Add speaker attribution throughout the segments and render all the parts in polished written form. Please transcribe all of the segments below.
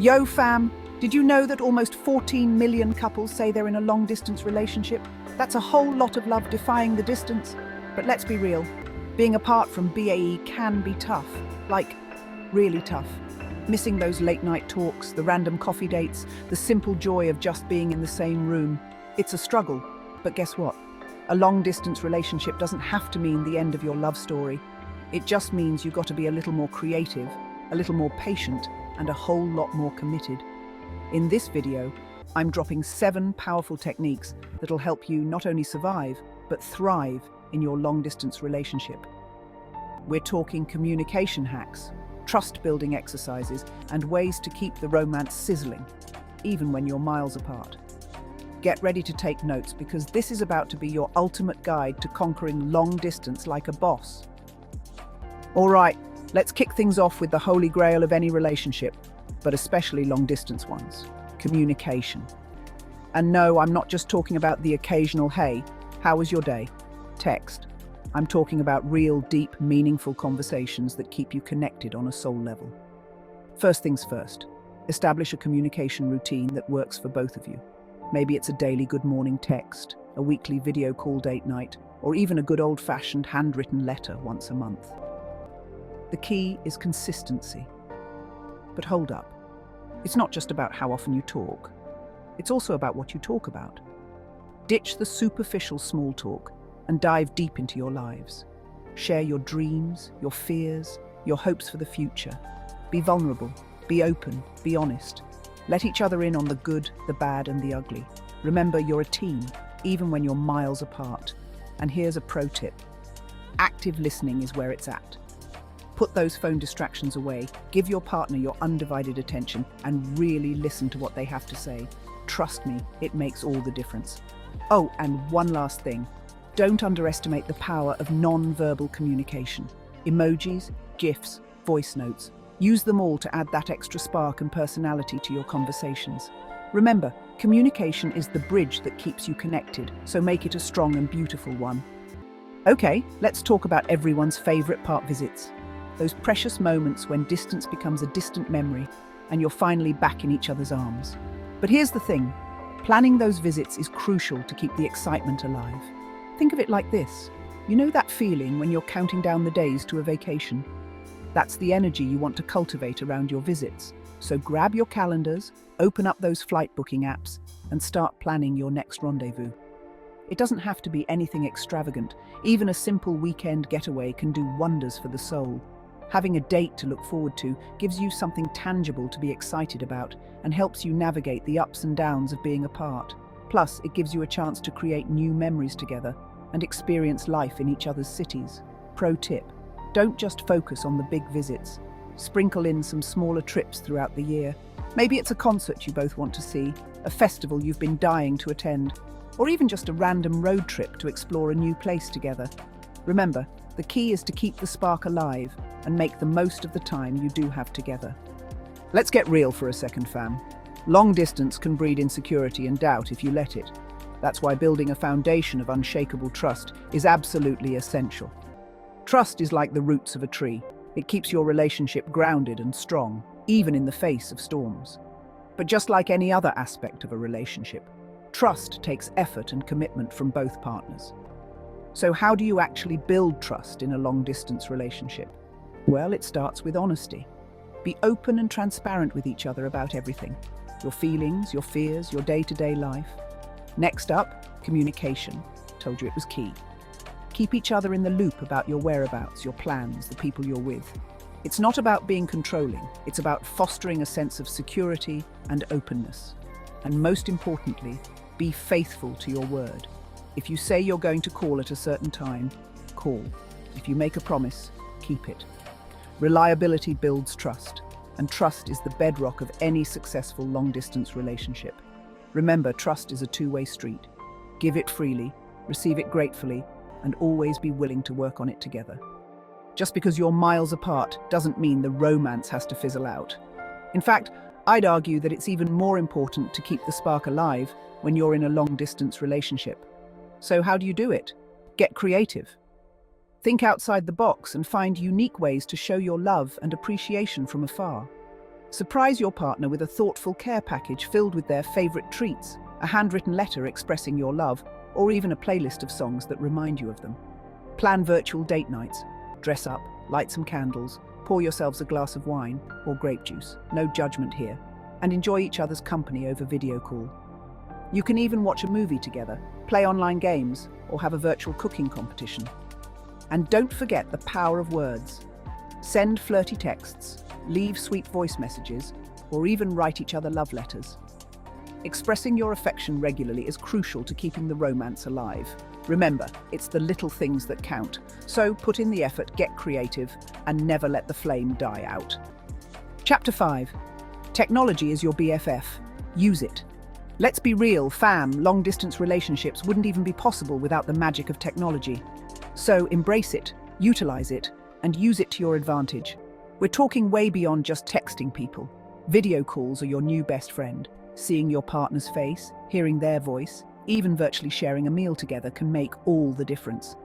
Speaker 1: Yo fam, did you know that almost 14 million couples say they're in a long-distance relationship? That's a whole lot of love defying the distance. But let's be real, being apart from BAE can be tough, like really tough. Missing those late-night talks, the random coffee dates, the simple joy of just being in the same room. It's a struggle, but guess what? A long-distance relationship doesn't have to mean the end of your love story. It just means you've got to be a little more creative, a little more patient, and a whole lot more committed. In this video, I'm dropping 7 powerful techniques that'll help you not only survive, but thrive in your long-distance relationship. We're talking communication hacks, trust-building exercises, and ways to keep the romance sizzling, even when you're miles apart. Get ready to take notes because this is about to be your ultimate guide to conquering long distance like a boss. All right, let's kick things off with the holy grail of any relationship, but especially long-distance ones: communication. And no, I'm not just talking about the occasional, "Hey, how was your day?" text. I'm talking about real, deep, meaningful conversations that keep you connected on a soul level. First things first, establish a communication routine that works for both of you. Maybe it's a daily good morning text, a weekly video call date night, or even a good old-fashioned handwritten letter once a month. The key is consistency. But hold up. It's not just about how often you talk. It's also about what you talk about. Ditch the superficial small talk and dive deep into your lives. Share your dreams, your fears, your hopes for the future. Be vulnerable, be open, be honest. Let each other in on the good, the bad, and the ugly. Remember, you're a team, even when you're miles apart. And here's a pro tip. Active listening is where it's at. Put those phone distractions away, give your partner your undivided attention, and really listen to what they have to say. Trust me, it makes all the difference. Oh, and one last thing. Don't underestimate the power of non-verbal communication. Emojis, GIFs, voice notes. Use them all to add that extra spark and personality to your conversations. Remember, communication is the bridge that keeps you connected, so make it a strong and beautiful one. Okay, let's talk about everyone's favorite part: visits. Those precious moments when distance becomes a distant memory and you're finally back in each other's arms. But here's the thing, planning those visits is crucial to keep the excitement alive. Think of it like this. You know that feeling when you're counting down the days to a vacation? That's the energy you want to cultivate around your visits. So grab your calendars, open up those flight booking apps, and start planning your next rendezvous. It doesn't have to be anything extravagant. Even a simple weekend getaway can do wonders for the soul. Having a date to look forward to gives you something tangible to be excited about and helps you navigate the ups and downs of being apart. Plus, it gives you a chance to create new memories together and experience life in each other's cities. Pro tip: don't just focus on the big visits. Sprinkle in some smaller trips throughout the year. Maybe it's a concert you both want to see, a festival you've been dying to attend, or even just a random road trip to explore a new place together. Remember, the key is to keep the spark alive and make the most of the time you do have together. Let's get real for a second, fam. Long distance can breed insecurity and doubt if you let it. That's why building a foundation of unshakable trust is absolutely essential. Trust is like the roots of a tree. It keeps your relationship grounded and strong, even in the face of storms. But just like any other aspect of a relationship, trust takes effort and commitment from both partners. So how do you actually build trust in a long-distance relationship? Well, it starts with honesty. Be open and transparent with each other about everything. Your feelings, your fears, your day-to-day life. Next up, communication. Told you it was key. Keep each other in the loop about your whereabouts, your plans, the people you're with. It's not about being controlling. It's about fostering a sense of security and openness. And most importantly, be faithful to your word. If you say you're going to call at a certain time, call. If you make a promise, keep it. Reliability builds trust, and trust is the bedrock of any successful long-distance relationship. Remember, trust is a two-way street. Give it freely, receive it gratefully, and always be willing to work on it together. Just because you're miles apart doesn't mean the romance has to fizzle out. In fact, I'd argue that it's even more important to keep the spark alive when you're in a long-distance relationship. So how do you do it? Get creative. Think outside the box and find unique ways to show your love and appreciation from afar. Surprise your partner with a thoughtful care package filled with their favorite treats, a handwritten letter expressing your love, or even a playlist of songs that remind you of them. Plan virtual date nights. Dress up, light some candles, pour yourselves a glass of wine or grape juice, no judgment here, and enjoy each other's company over video call. You can even watch a movie together, play online games, or have a virtual cooking competition. And don't forget the power of words. Send flirty texts, leave sweet voice messages, or even write each other love letters. Expressing your affection regularly is crucial to keeping the romance alive. Remember, it's the little things that count. So put in the effort, get creative, and never let the flame die out. Chapter 5. Technology is your BFF. Use it. Let's be real, fam, long-distance relationships wouldn't even be possible without the magic of technology. So embrace it, utilize it, and use it to your advantage. We're talking way beyond just texting people. Video calls are your new best friend. Seeing your partner's face, hearing their voice, even virtually sharing a meal together can make all the difference.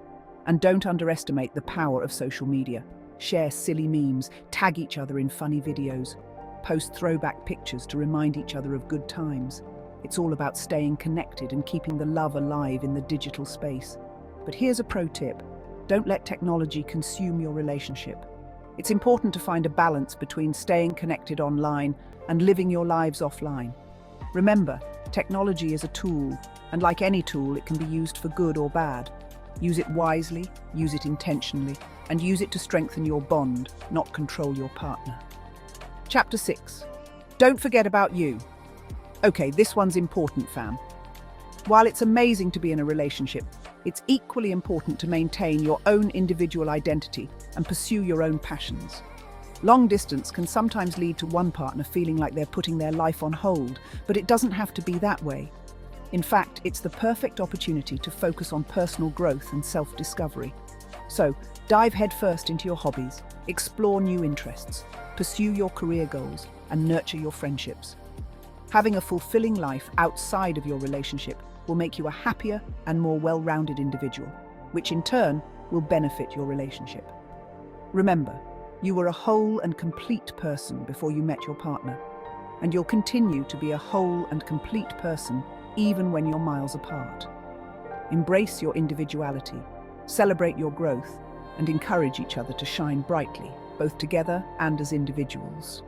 Speaker 1: And don't underestimate the power of social media. Share silly memes, tag each other in funny videos, post throwback pictures to remind each other of good times. It's all about staying connected and keeping the love alive in the digital space. But here's a pro tip. Don't let technology consume your relationship. It's important to find a balance between staying connected online and living your lives offline. Remember, technology is a tool, and like any tool, it can be used for good or bad. Use it wisely, use it intentionally, and use it to strengthen your bond, not control your partner. Chapter 6. Don't forget about you. Okay, this one's important, fam. While it's amazing to be in a relationship, it's equally important to maintain your own individual identity and pursue your own passions. Long distance can sometimes lead to one partner feeling like they're putting their life on hold, but it doesn't have to be that way. In fact, it's the perfect opportunity to focus on personal growth and self-discovery. So, dive headfirst into your hobbies, explore new interests, pursue your career goals, and nurture your friendships. Having a fulfilling life outside of your relationship will make you a happier and more well-rounded individual, which in turn will benefit your relationship. Remember, you were a whole and complete person before you met your partner, and you'll continue to be a whole and complete person even when you're miles apart. Embrace your individuality, celebrate your growth, and encourage each other to shine brightly, both together and as individuals.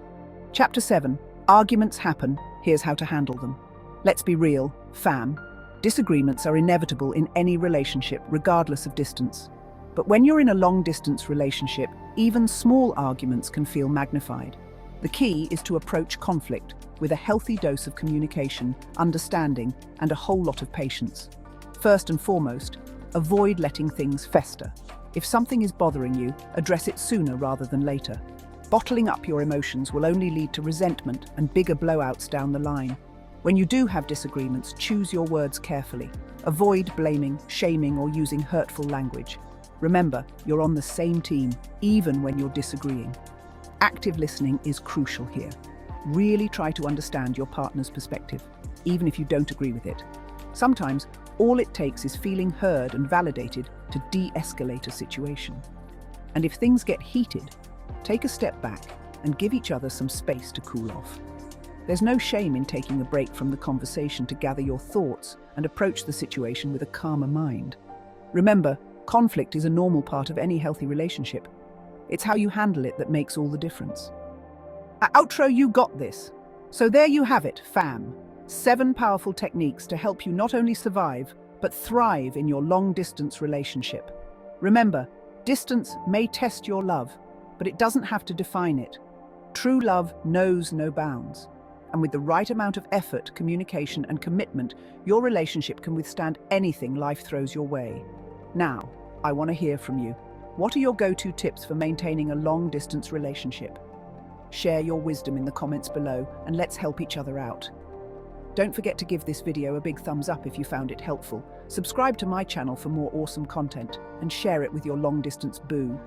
Speaker 1: Chapter 7. Arguments happen, here's how to handle them. Let's be real, fam. Disagreements are inevitable in any relationship, regardless of distance. But when you're in a long-distance relationship, even small arguments can feel magnified. The key is to approach conflict with a healthy dose of communication, understanding, and a whole lot of patience. First and foremost, avoid letting things fester. If something is bothering you, address it sooner rather than later. Bottling up your emotions will only lead to resentment and bigger blowouts down the line. When you do have disagreements, choose your words carefully. Avoid blaming, shaming, or using hurtful language. Remember, you're on the same team, even when you're disagreeing. Active listening is crucial here. Really try to understand your partner's perspective, even if you don't agree with it. Sometimes, all it takes is feeling heard and validated to de-escalate a situation. And if things get heated, take a step back and give each other some space to cool off. There's no shame in taking a break from the conversation to gather your thoughts and approach the situation with a calmer mind. Remember, conflict is a normal part of any healthy relationship. It's how you handle it that makes all the difference. Outro, you got this. So there you have it, fam. 7 powerful techniques to help you not only survive, but thrive in your long-distance relationship. Remember, distance may test your love, but it doesn't have to define it. True love knows no bounds. And with the right amount of effort, communication, and commitment, your relationship can withstand anything life throws your way. Now, I want to hear from you. What are your go-to tips for maintaining a long-distance relationship? Share your wisdom in the comments below, and let's help each other out. Don't forget to give this video a big thumbs up if you found it helpful. Subscribe to my channel for more awesome content, and share it with your long-distance boo.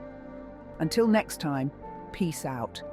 Speaker 1: Until next time, peace out.